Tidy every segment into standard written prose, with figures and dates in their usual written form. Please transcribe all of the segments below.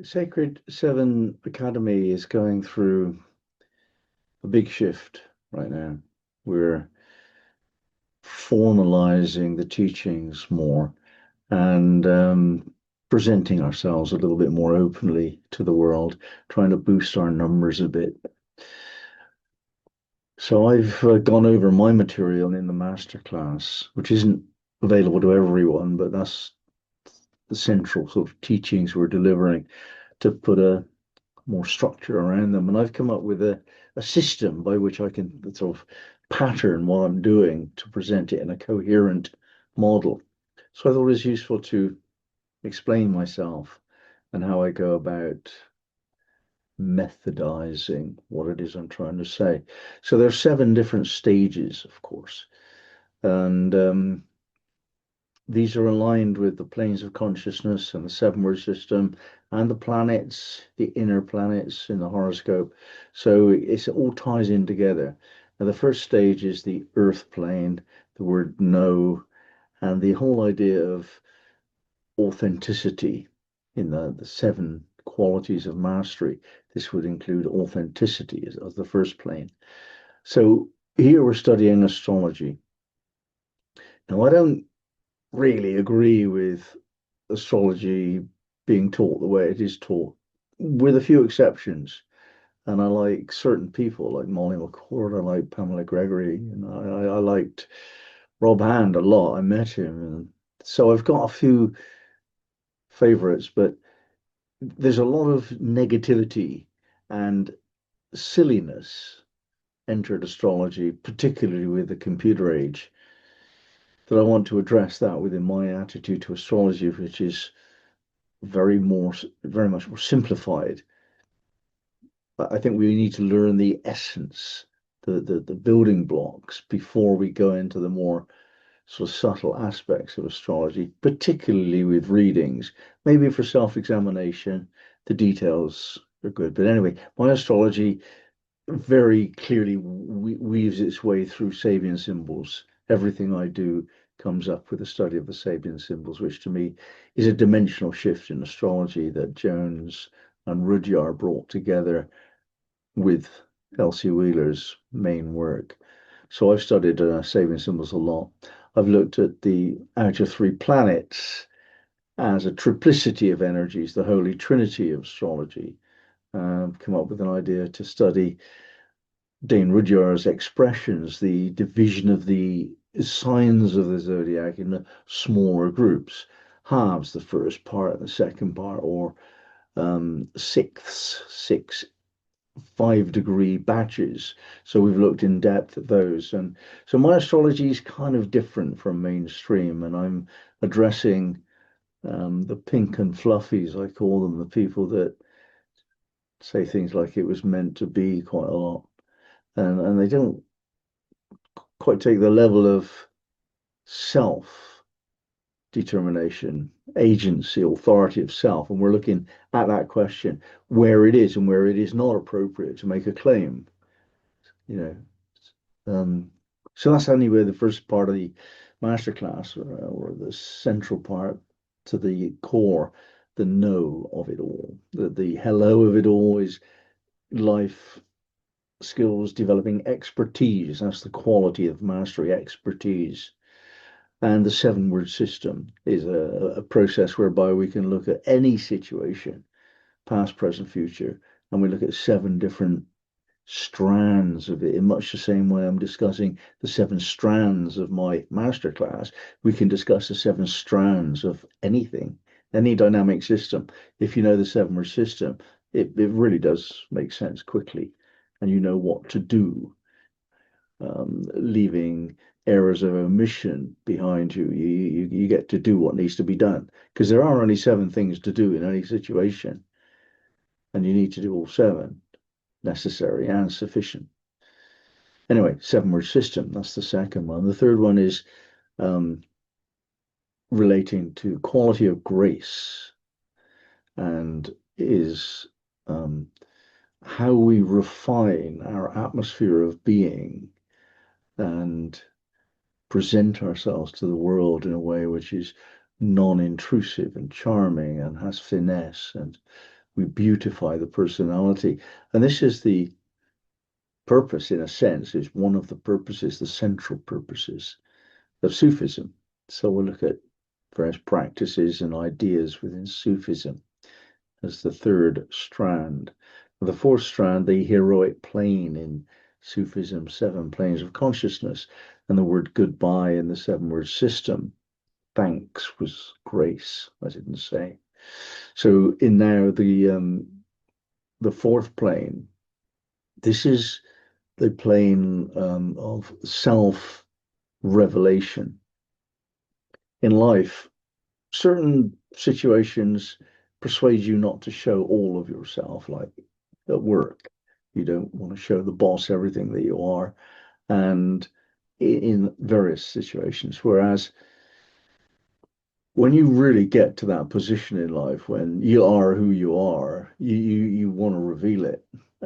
Sacred Seven Academy is going through a big shift right now. We're formalizing the teachings more and presenting ourselves a little bit more openly to the world, trying to boost our numbers a bit. So I've gone over my material in the masterclass, which isn't available to everyone, but that's the central sort of teachings we're delivering to put a more structure around them. And I've come up with a system by which I can sort of pattern what I'm doing to present it in a coherent model. So I thought it was useful to explain myself and how I go about methodizing what it is I'm trying to say. So there are seven different stages, of course, and these are aligned with the planes of consciousness and the seven word system and the planets, the inner planets in the horoscope. So it all ties in together. Now, the first stage is the earth plane, the word know, and the whole idea of authenticity in the seven qualities of mastery. This would include authenticity as the first plane. So here we're studying astrology. Now, I don't really agree with astrology being taught the way it is taught, with a few exceptions. And I like certain people, like Molly McCord, I like Pamela Gregory, and I liked Rob Hand a lot. I met him, and so I've got a few favorites, but there's a lot of negativity and silliness entered astrology, particularly with the computer age, that I want to address that within my attitude to astrology, which is very much more simplified. But I think we need to learn the essence, the building blocks before we go into the more sort of subtle aspects of astrology, particularly with readings. Maybe for self-examination, the details are good. But anyway, my astrology very clearly weaves its way through Sabian symbols. Everything I do comes up with a study of the Sabian symbols, which to me is a dimensional shift in astrology that Jones and Rudyard brought together with Elsie Wheeler's main work. So I've studied Sabian symbols a lot. I've looked at the outer three planets as a triplicity of energies, the holy trinity of astrology. Come up with an idea to study Dane Rudyard's expressions, the division of the signs of the zodiac in the smaller groups, halves, the first part, the second part, or sixths, 5 degree batches. So we've looked in depth at those. And so my astrology is kind of different from mainstream, and I'm addressing the pink and fluffies, I call them, the people that say things like it was meant to be quite a lot. And they don't quite take the level of self determination, agency, authority of self. And we're looking at that question where it is and where it is not appropriate to make a claim, you know. So that's anyway the first part of the masterclass, or the central part to the core, the know of it all. The hello of it all is life skills, developing expertise. That's the quality of mastery, expertise. And the seven word system is a process whereby we can look at any situation, past, present, future, and we look at seven different strands of it in much the same way I'm discussing the seven strands of my masterclass. We can discuss the seven strands of anything, any dynamic system. If you know the seven word system, it really does make sense quickly, and you know what to do, leaving errors of omission behind you. You get to do what needs to be done because there are only seven things to do in any situation, and you need to do all seven, necessary and sufficient. Anyway, seven word system, that's the second one. The third one is um, relating to quality of grace, and is how we refine our atmosphere of being and present ourselves to the world in a way which is non-intrusive and charming and has finesse, and We beautify the personality. And this is the purpose, in a sense, is one of the purposes, the central purposes of Sufism. So we'll look at various practices and ideas within Sufism as the third strand. The fourth strand, the heroic plane in Sufism, seven planes of consciousness, and the word goodbye in the seven word system. Thanks was grace, I didn't say. So in now the fourth plane, this is the plane of self revelation. In life, certain situations persuade you not to show all of yourself, like at work. You don't want to show the boss everything that you are, and in various situations. Whereas when you really get to that position in life, when you are who you are, you want to reveal it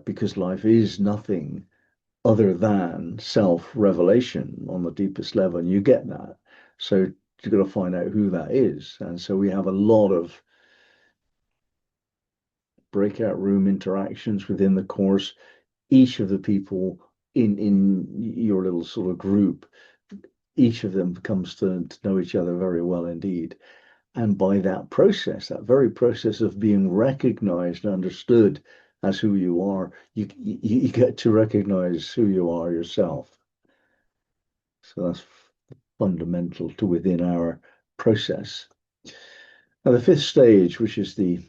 because life is nothing other than self-revelation on the deepest level, and you get that. So you've got to find out who that is. And so we have a lot of breakout room interactions within the course. Each of the people in your little sort of group, each of them comes to know each other very well indeed. And by that process, that very process of being recognized and understood as who you are, you get to recognize who you are yourself. So that's fundamental to within our process. Now, the fifth stage, which is the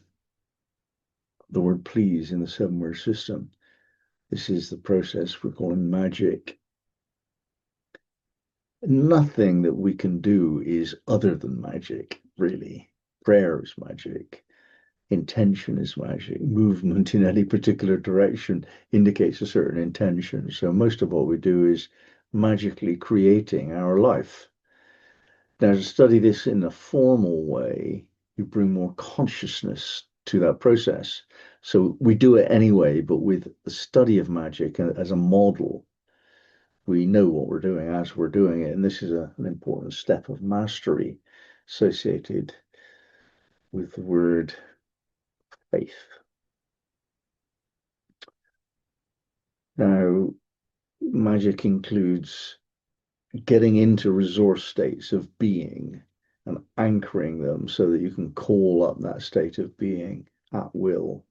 word please in the seven word system, this is the process we're calling magic. Nothing that we can do is other than magic, really. Prayer is magic. Intention is magic. Movement in any particular direction indicates a certain intention. So most of what we do is magically creating our life. Now, to study this in a formal way, you bring more consciousness to that process. So we do it anyway, but with the study of magic as a model, we know what we're doing as we're doing it. And this is an important step of mastery associated with the word faith. Now, magic includes getting into resource states of being and anchoring them so that you can call up that state of being at will,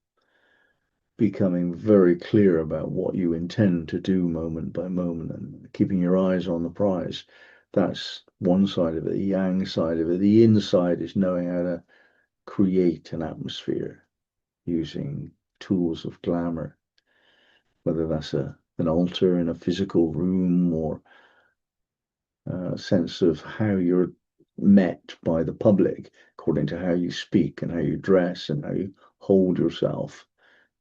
becoming very clear about what you intend to do moment by moment and keeping your eyes on the prize. That's one side of it, the yang side of it. The inside is knowing how to create an atmosphere using tools of glamour, whether that's an altar in a physical room or a sense of how you're met by the public according to how you speak and how you dress and how you hold yourself.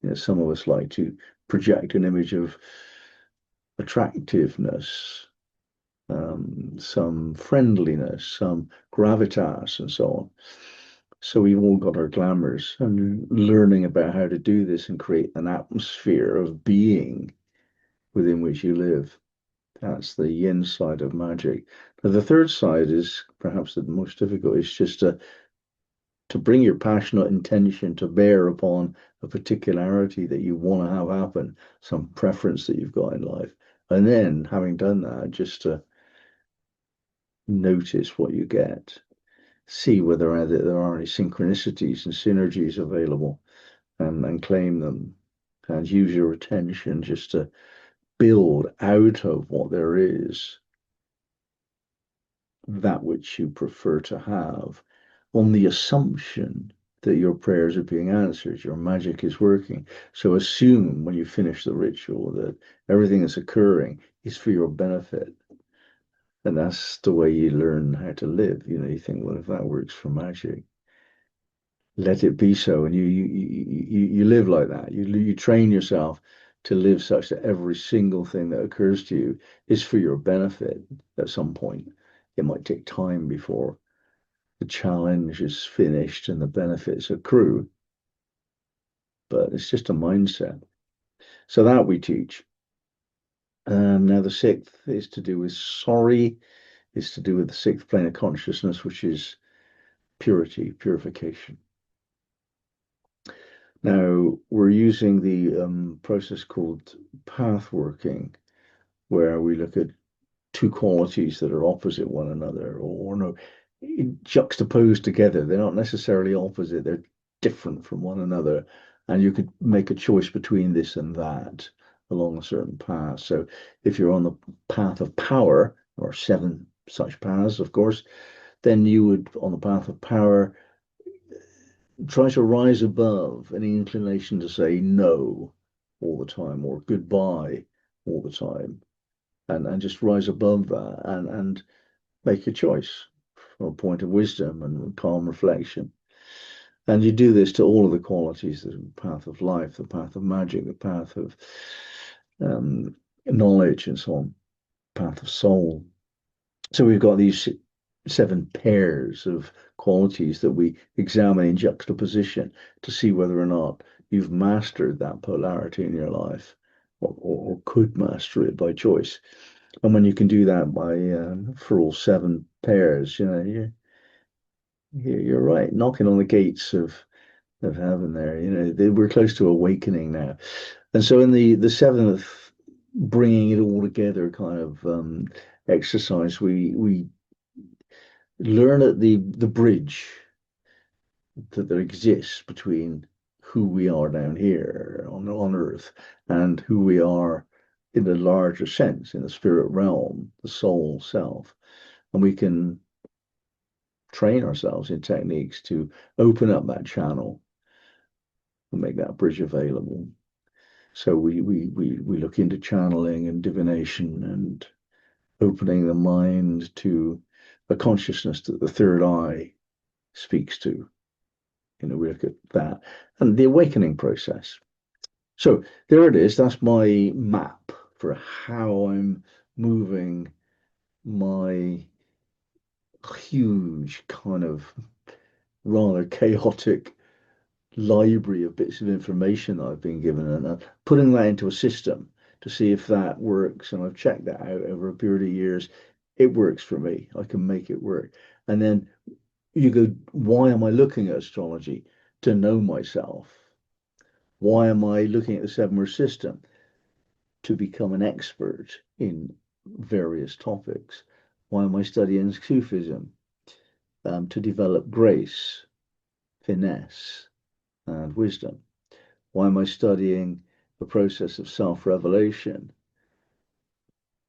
You know, some of us like to project an image of attractiveness, some friendliness, some gravitas, and so on. So we've all got our glamours, and learning about how to do this and create an atmosphere of being within which you live. That's the yin side of magic. Now, the third side is perhaps the most difficult. It's just to bring your passionate intention to bear upon a particularity that you want to have happen, some preference that you've got in life. And then, having done that, just to notice what you get, see whether there are any synchronicities and synergies available, and claim them, and use your attention just to build out of what there is that which you prefer to have on the assumption that your prayers are being answered, your magic is working. So assume when you finish the ritual that everything that's occurring is for your benefit. And that's the way you learn how to live. You know, you think, well, if that works for magic, let it be so. And you live like that. You train yourself to live such that every single thing that occurs to you is for your benefit at some point. It might take time before the challenge is finished and the benefits accrue, but it's just a mindset. So that we teach. Now the sixth is to do with sorry, is to do with the sixth plane of consciousness, which is purity, purification. Now we're using the process called path working, where we look at two qualities that are opposite one another, or no, juxtaposed together. They're not necessarily opposite, they're different from one another. And you could make a choice between this and that along a certain path. So if you're on the path of power, or seven such paths, of course, then you would, on the path of power, try to rise above any inclination to say no all the time or goodbye all the time, and just rise above that and make a choice from a point of wisdom and calm reflection. And you do this to all of the qualities, the path of life, the path of magic, the path of um, knowledge, and so on, path of soul. So we've got these seven pairs of qualities that we examine in juxtaposition to see whether or not you've mastered that polarity in your life, or could master it by choice. And when you can do that by for all seven pairs, you're right, knocking on the gates of heaven there. We're close to awakening now. And so in the seventh, bringing it all together kind of exercise, we learn at the bridge that there exists between who we are down here on Earth and who we are in the larger sense, in the spirit realm, the soul self. And we can train ourselves in techniques to open up that channel and make that bridge available. So we look into channeling and divination and opening the mind to a consciousness that the third eye speaks to. We look at that and the awakening process. So there it is. That's my map for how I'm moving my huge kind of rather chaotic library of bits of information that I've been given, and putting that into a system to see if that works. And I've checked that out over a period of years. It works for me. I can make it work. And then you go, why am I looking at astrology? To know myself. Why am I looking at the seven word system? To become an expert in various topics. Why am I studying Sufism? To develop grace, finesse, and wisdom. Why am I studying the process of self-revelation?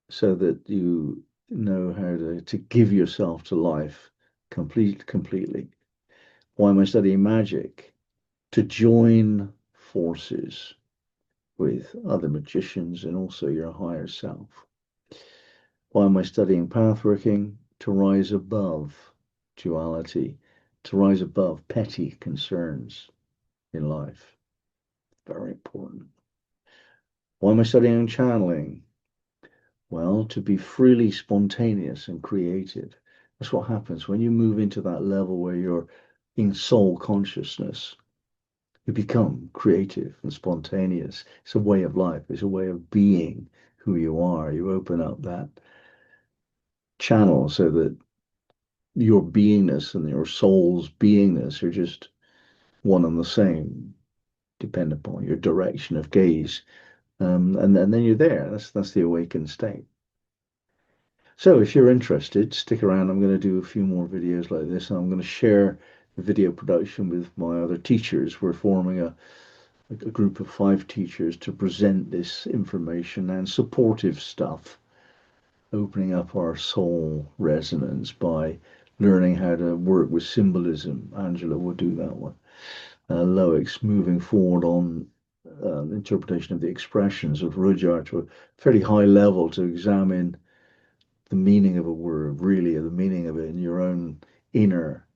So that you know how to give yourself to life completely. Why am I studying magic? To join forces with other magicians and also your higher self. Why am I studying pathworking? To rise above duality, to rise above petty concerns in life. Very important. Why am I studying channeling? Well, to be freely spontaneous and creative. That's what happens when you move into that level where you're in soul consciousness. You become creative and spontaneous. It's a way of life. It's a way of being who you are. You open up that channel so that your beingness and your soul's beingness are just one and the same, depend upon your direction of gaze. And then you're there. That's the awakened state. So if you're interested, stick around. I'm going to do a few more videos like this, and I'm going to share the video production with my other teachers. We're forming a group of 5 teachers to present this information and supportive stuff, opening up our soul resonance by learning how to work with symbolism. Angela will do that one. Loic's moving forward on interpretation of the expressions of Rudyard to a fairly high level to examine the meaning of a word, really, or the meaning of it in your own inner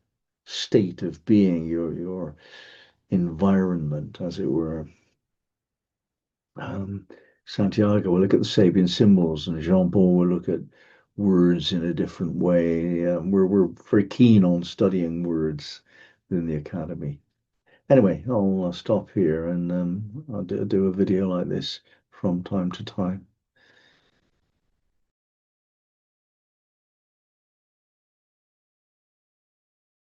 state of being, your environment, as it were. Um, Santiago will look at the Sabian symbols, and Jean Paul will look at words in a different way. We're very keen on studying words in the academy. Anyway, I'll stop here, and I'll do a video like this from time to time.